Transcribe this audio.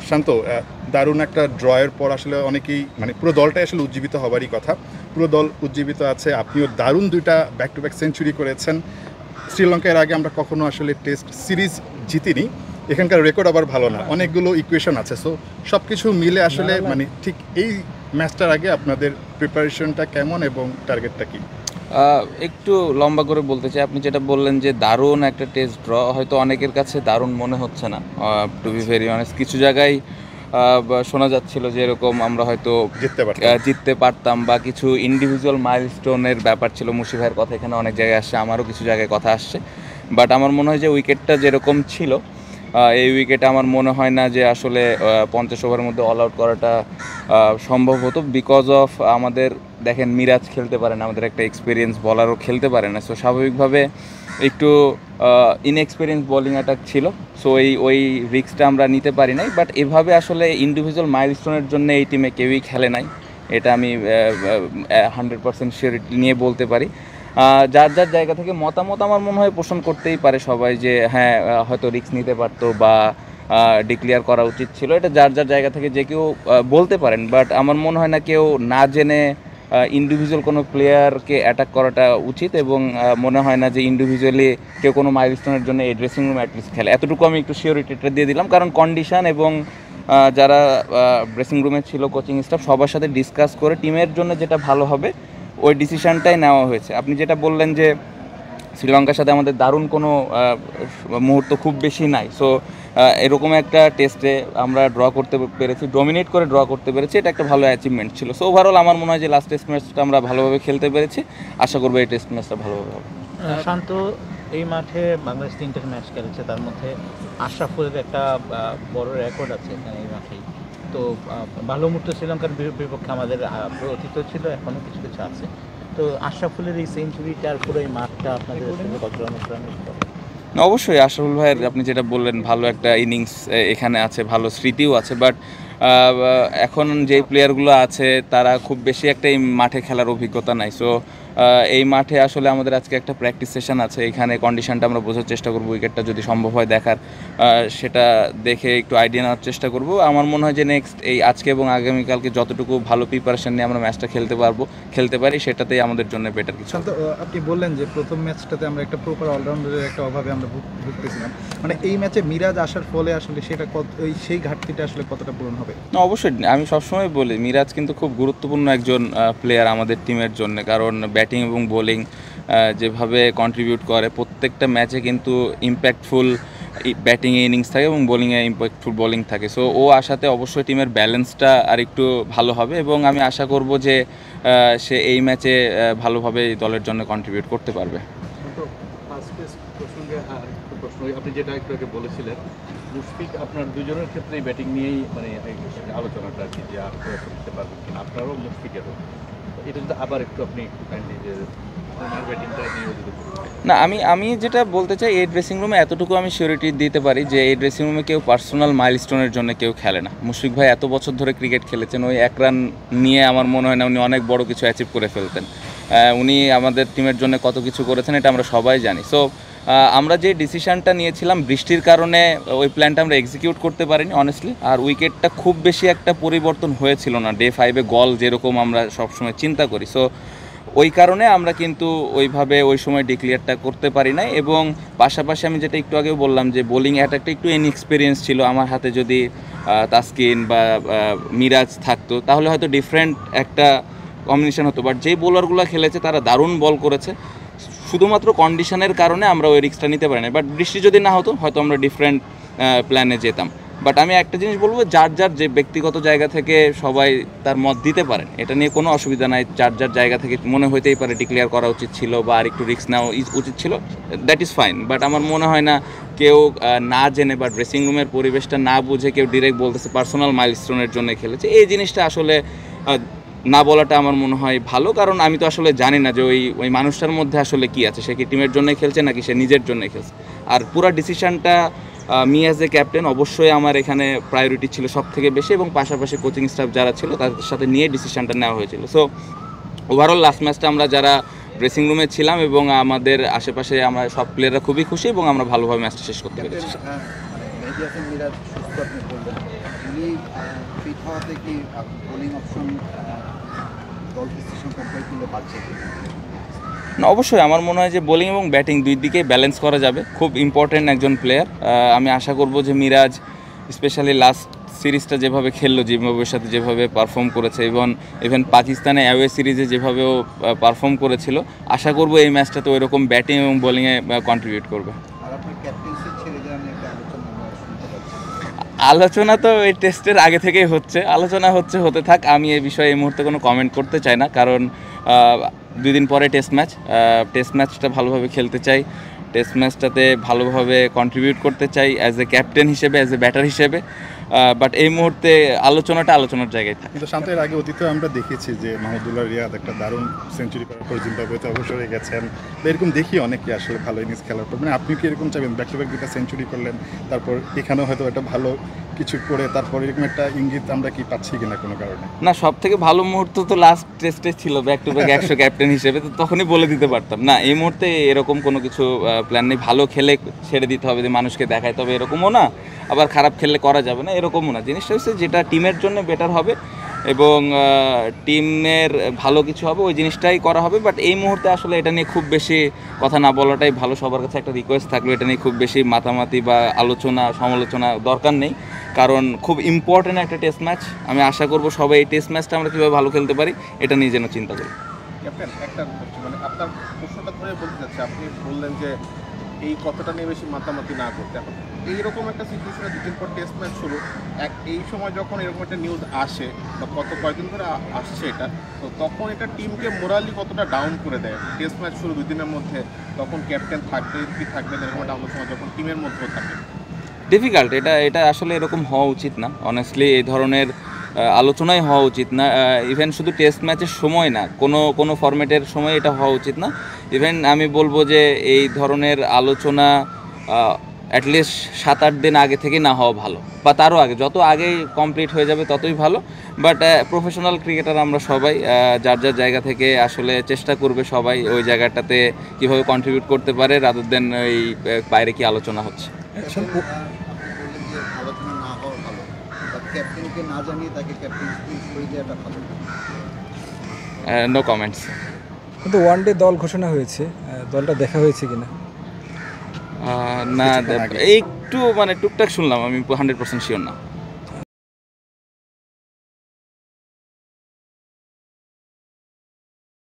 শান্ত, দারুণ একটা ড্রয়ের পর আসলে অনেকেই মানে পুরো দলটাই আসলে উজ্জীবিত হবারই কথা। পুরো দল উজ্জীবিত আছে, আপনিও দারুণ দুইটা ব্যাক টু ব্যাক সেঞ্চুরি করেছেন। শ্রীলঙ্কা এর আগে আমরা কখনো আসলে টেস্ট সিরিজ জিতিনি, এখানকার রেকর্ড আবার ভালো না, অনেকগুলো ইকুয়েশন আছে। সো সব কিছু মিলে আসলে মানে ঠিক এই ম্যাচটার আগে আপনাদের প্রিপারেশনটা কেমন এবং টার্গেটটা কি? একটু লম্বা করে বলতে চাই, আপনি যেটা বললেন যে দারুণ একটা টেস্ট ড্র, হয়তো অনেকের কাছে দারুণ মনে হচ্ছে না। টু বি ভেরি অনেস্ট, কিছু জায়গায় শোনা যাচ্ছিল যে এরকম আমরা হয়তো জিততে পারতাম, বা কিছু ইন্ডিভিজুয়াল মাইলস্টোনের ব্যাপার ছিল। মুশি ভাইয়ের কথা এখানে অনেক জায়গায় আসছে, আমারও কিছু জায়গায় কথা আসছে। বাট আমার মনে হয় যে উইকেটটা যেরকম ছিল, এই উইকেটে আমার মনে হয় না যে আসলে 50 ওভারের মধ্যে অল আউট করাটা সম্ভব হতো, বিকজ অফ আমাদের দেখেন মিরাজ খেলতে পারে না, আমাদের একটা এক্সপিরিয়েন্স বলারও খেলতে পারে না। সো স্বাভাবিকভাবে একটু ইনএক্সপিরিয়েন্স বোলিং অ্যাটাক ছিল। সো ওই রিস্কটা আমরা নিতে পারি নাই। বাট এভাবে আসলে ইন্ডিভিজুয়াল মাইলস্টোনের জন্য এই টিমে কেউই খেলে নাই, এটা আমি 100% শিওরিটি নিয়ে বলতে পারি। যার যার জায়গা থেকে মতামত আমার মনে হয় পোষণ করতেই পারে সবাই, যে হ্যাঁ হয়তো রিস্ক নিতে পারতো বা ডিক্লেয়ার করা উচিত ছিল, এটা যার যার জায়গা থেকে যে কেউ বলতে পারেন। বাট আমার মনে হয় না কেউ না জেনে ইন্ডিভিজুয়াল কোনো প্লেয়ারকে অ্যাটাক করাটা উচিত, এবং মনে হয় না যে ইন্ডিভিজুয়ালি কেউ কোনো মাইলস্টোনের জন্য এই ড্রেসিং রুম অ্যাটলিস্ট খেলে। এতটুকু আমি একটু শিওরিটিটা দিয়ে দিলাম, কারণ কন্ডিশন এবং যারা ড্রেসিং রুমে ছিল, কোচিং স্টাফ, সবার সাথে ডিসকাস করে টিমের জন্য যেটা ভালো হবে ওই ডিসিশনটাই নেওয়া হয়েছে। আপনি যেটা বললেন যে শ্রীলঙ্কার সাথে আমাদের দারুণ কোনো মুহূর্ত খুব বেশি নাই। সো এরকম একটা টেস্টে আমরা ড্র করতে পেরেছি, ডমিনেট করে ড্র করতে পেরেছি, এটা একটা ভালো অ্যাচিভমেন্ট ছিল। সো ওভারঅল আমার মনে হয় যে লাস্ট টেস্ট ম্যাচটা আমরা ভালোভাবে খেলতে পেরেছি, আশা করবো এই টেস্ট ম্যাচটা ভালোভাবে হবে। শান্ত, এই মাঠে বাংলাদেশ 3টা ম্যাচ খেলেছে, তার মধ্যে আশরাফুলের একটা বড় রেকর্ড আছে এখানে এই মাঠেই। তো ভালো মুহূর্ত শ্রীলঙ্কার বিপক্ষে আমাদের অতীত ছিল, এখনও কিছু কিছু আছে। তো আশরাফুলের এই সেঞ্চুরিটার পুরো এই মাঠটা আপনাদের কতটা অনুপ্রাণিত? অবশ্যই আশরাফুল ভাইয়ের আপনি যেটা বললেন ভালো একটা ইনিংস এখানে আছে, ভালো স্মৃতিও আছে। বাট এখন যেই প্লেয়ারগুলো আছে তারা খুব বেশি একটা এই মাঠে খেলার অভিজ্ঞতা নাই। সো এই মাঠে আসলে আমাদের আজকে একটা প্র্যাকটিস সেশন আছে, এখানে কন্ডিশনটা আমরা বোঝার চেষ্টা করবো, উইকেটটা যদি সম্ভব হয় দেখার, সেটা দেখে একটু আইডিয়া নেওয়ার চেষ্টা করব। আমার মনে হয় যে নেক্সট এই আজকে এবং আগামীকালকে যতটুকু ভালো প্রিপারেশন নিয়ে আমরা ম্যাচটা খেলতে পারি, সেটাতেই আমাদের জন্য বেটার কিছু। আপনি বললেন যে প্রথম ম্যাচটাতে আমরা একটা প্রপার অলরাউন্ডারের একটা অভাবে আমরা ভুগতেছিলাম, মানে এই ম্যাচে মিরাজ আসার ফলে আসলে সেটা সেই ঘাটতিটা আসলে কতটা পূরণ হবে? না, অবশ্যই আমি সবসময় বলি মিরাজ কিন্তু খুব গুরুত্বপূর্ণ একজন প্লেয়ার আমাদের টিমের জন্য, কারণ ব্যাটিং এবং বোলিং যেভাবে কন্ট্রিবিউট করে প্রত্যেকটা ম্যাচে কিন্তু ইম্প্যাক্টফুল ব্যাটিংয়ে ইনিংস থাকে এবং বোলিংয়ে ইম্প্যাক্টফুল বোলিং থাকে। সো ও আসাতে অবশ্যই টিমের ব্যালেন্সটা আর একটু ভালো হবে, এবং আমি আশা করব যে সে এই ম্যাচে ভালোভাবে দলের জন্য কন্ট্রিবিউট করতে পারবে। আপনি যেটা একটু আগে বলেছিলেন, মুশফিক আপনার দুজনের ক্ষেত্রেই ব্যাটিং নিয়েই মানে আলোচনাটা আর কি, যে আর করতে পারবেন কিনা আপনারও মুশফিকেরও, এটা যদি আবার একটু আপনি একটু কাইন্ডলি যে ব্যাটিংটা নিয়ে না, আমি যেটা বলতে চাই, এই ড্রেসিং রুমে এতটুকু আমি সিওরিটি দিতে পারি যে এই ড্রেসিং রুমে কেউ পার্সোনাল মাইলস্টোনের জন্য কেউ খেলে না। মুশফিক ভাই এত বছর ধরে ক্রিকেট খেলেছেন, ওই এক রান নিয়ে আমার মনে হয় না উনি অনেক বড় কিছু অ্যাচিভ করে ফেলতেন। উনি আমাদের টিমের জন্য কত কিছু করেছেন এটা আমরা সবাই জানি। সো আমরা যে ডিসিশনটা নিয়েছিলাম বৃষ্টির কারণে ওই প্ল্যানটা আমরা এক্সিকিউট করতে পারিনি অনেস্টলি। আর উইকেটটা খুব বেশি একটা পরিবর্তন হয়েছিল না, ডে 5-এ গল যেরকম আমরা সবসময় চিন্তা করি। সো ওই কারণে আমরা কিন্তু ওইভাবে ওই সময় ডিক্লেয়ারটা করতে পারি নাই। এবং পাশাপাশি আমি যেটা একটু আগেও বললাম যে বোলিং অ্যাটাকটা একটু ইনএক্সপিরিয়েন্স ছিল, আমার হাতে যদি তাসকিন বা মিরাজ থাকতো তাহলে হয়তো ডিফারেন্ট একটা কম্বিনেশন হতো। বাট যেই বোলারগুলো খেলেছে তারা দারুণ বল করেছে, শুধুমাত্র কন্ডিশনের কারণে আমরা ওই রিস্কটা নিতে পারি না। বাট বৃষ্টি যদি না হতো হয়তো আমরা ডিফারেন্ট প্ল্যানে যেতাম। বাট আমি একটা জিনিস বলবো, যার যার যে ব্যক্তিগত জায়গা থেকে সবাই তার মত দিতে পারেন, এটা নিয়ে কোনো অসুবিধা নাই। যার যার জায়গা থেকে মনে হইতেই পারে ডিক্লেয়ার করা উচিত ছিল বা আর একটু রিস্ক নেওয়া উচিত ছিল, দ্যাট ইজ ফাইন। বাট আমার মনে হয় না কেউ না জেনে বা ড্রেসিং রুমের পরিবেশটা না বুঝে কেউ ডিরেক্ট বলতেছে পার্সোনাল মাইলস্টোনের জন্য খেলেছে, এই জিনিসটা আসলে না বলাটা আমার মনে হয় ভালো। কারণ আমি তো আসলে জানি না যে ওই মানুষটার মধ্যে আসলে কি আছে, সে কি টিমের জন্য খেলছে নাকি সে নিজের জন্য খেলছে। আর পুরো ডিসিশনটা মি অ্যাজ এ ক্যাপ্টেন অবশ্যই আমার এখানে প্রায়োরিটি ছিল সব থেকে বেশি, এবং পাশাপাশি কোচিং স্টাফ যারা ছিল তাদের সাথে নিয়ে ডিসিশনটা নেওয়া হয়েছিল। সো ওভারঅল লাস্ট ম্যাচটা আমরা যারা ড্রেসিং রুমে ছিলাম এবং আমাদের আশেপাশে আমরা সব প্লেয়াররা খুবই খুশি এবং আমরা ভালোভাবে ম্যাচটা শেষ করতে পেরেছি। কোহলি ফিট হওয়াতে কি বোলিং অপশন দল ডিসিশন কম্পেয়ার করলে বাড়ছে কি? না, অবশ্যই আমার মনে হয় যে বোলিং এবং ব্যাটিং দুই দিকেই ব্যালেন্স করা যাবে। খুব ইম্পর্ট্যান্ট একজন প্লেয়ার। আমি আশা করব যে মিরাজ স্পেশালি লাস্ট সিরিজটা যেভাবে খেললো, জিম্বাবুয়ের সাথে যেভাবে পারফর্ম করেছে, ইভেন পাকিস্তানে অ্যাওয়ে সিরিজে যেভাবেও পারফর্ম করেছিল, আশা করব এই ম্যাচটাতে ওই রকম ব্যাটিং এবং বোলিংয়ে কন্ট্রিবিউট করবে। আর আপনার ক্যাপ্টেন্সি ছেড়ে দেওয়া নিয়ে একটা আলোচনা আমরা শুনতে পাচ্ছি। আলোচনা তো এই টেস্টের আগে থেকেই হচ্ছে, আলোচনা হতে থাক। আমি এই বিষয়ে এই মুহূর্তে কোনো কমেন্ট করতে চাই না, কারণ 2 দিন পরে টেস্ট ম্যাচটা ভালোভাবে খেলতে চাই, টেস্ট ম্যাচটাতে ভালোভাবে কন্ট্রিবিউট করতে চাই অ্যাজ এ ক্যাপ্টেন হিসেবে, অ্যাজ এ ব্যাটার হিসেবে। বাট এই মুহূর্তে আলোচনার জায়গায় থাকে। কিন্তু শান্ত, এর আগে অতীতে আমরা দেখেছি যে মাহমুদুল্লাহ রিয়াদ একটা দারুণ সেঞ্চুরি করার পর জিম্বাবুয়েতে অবসর হয়ে গেছেন। তো এরকম দেখি অনেকে আসলে ভালো ইনিংস খেলার পর, মানে আপনি কি এরকম চাইবেন ব্যাক টু ব্যাক 2টা সেঞ্চুরি করলেন, তারপর এখানেও হয়তো একটা ভালো কিছু করে তারপর এরকম একটা ইঙ্গিত আমরা কি পাচ্ছি কিনা কোনো কারণে? না, সব থেকে ভালো মুহূর্ত তো লাস্ট টেস্টে ছিল ব্যাক টু ব্যাক 100 ক্যাপ্টেন হিসেবে, তো তখনই বলে দিতে পারতাম। না, এই মুহূর্তে এরকম কোনো কিছু প্ল্যান নেই। ভালো খেলে ছেড়ে দিতে হবে যে মানুষকে দেখাইতে হবে এরকমও না, আবার খারাপ খেললে করা যাবে না এরকমও না। জিনিসটা হচ্ছে যেটা টিমের জন্য বেটার হবে এবং টিমের ভালো কিছু হবে ওই জিনিসটাই করা হবে। বাট এই মুহূর্তে আসলে এটা নিয়ে খুব বেশি কথা না বলাটাই ভালো। সবার কাছে একটা রিকোয়েস্ট থাকলো, এটা নিয়ে খুব বেশি মাতামাতি বা সমালোচনা দরকার নেই, কারণ খুব ইম্পর্ট্যান্ট একটা টেস্ট ম্যাচ। আমি আশা করব সবাই এই টেস্ট ম্যাচটা আমরা কীভাবে ভালো খেলতে পারি এটা নিয়ে যেন চিন্তা করি। ক্যাপ্টেন, একটা মানে আপনার প্রশ্নটা ধরে বলতে চাচ্ছি, আপনি বললেন যে এই কথাটা নিয়ে বেশি মাতামাতি না করতে। এখন এইরকম একটা সিচুয়েশনে 2 দিন পর টেস্ট ম্যাচ শুরু, এই সময় যখন এরকম একটা নিউজ আসে বা কয়েকদিন ধরে আসছে এটা, তো তখন এটা টিমকে মোরালি কতটা ডাউন করে দেয়? টেস্ট ম্যাচ শুরু 2 দিনের মধ্যে, তখন ক্যাপ্টেন থাকবে কি থাকবে এরকম একটা আলোচনা যখন টিমের মধ্যেও থাকে। ডিফিকাল্ট, এটা আসলে এরকম হওয়া উচিত না। অনেস্টলি এই ধরনের আলোচনাই হওয়া উচিত না। ইভেন শুধু টেস্ট ম্যাচের সময় না, কোনো ফরম্যাটের সময় এটা হওয়া উচিত না। ইভেন আমি বলবো যে এই ধরনের আলোচনা অ্যাটলিস্ট 7-8 দিন আগে থেকে না হওয়া ভালো, বা তারও আগে, যত আগেই কমপ্লিট হয়ে যাবে ততই ভালো। বাট প্রফেশনাল ক্রিকেটার আমরা সবাই, যার জায়গা থেকে আসলে চেষ্টা করবে সবাই ওই জায়গাটাতে কীভাবে কন্ট্রিবিউট করতে পারে, রাদার দেন এই বাইরে কি আলোচনা হচ্ছে। আপনি বললেন যে আলোচনা না হওয়া ভালো, বা ক্যাপ্টেনকে না জানিয়ে তাকে ক্যাপ্টেন্সি করে দেওয়াটা ভালো। No comments. কিন্তু ওয়ানডে দল ঘোষণা হয়েছে, দলটা দেখা হয়েছে কিনা? না, একটু মানে টুকটাক শুনলাম, আমি 100% শিওর না।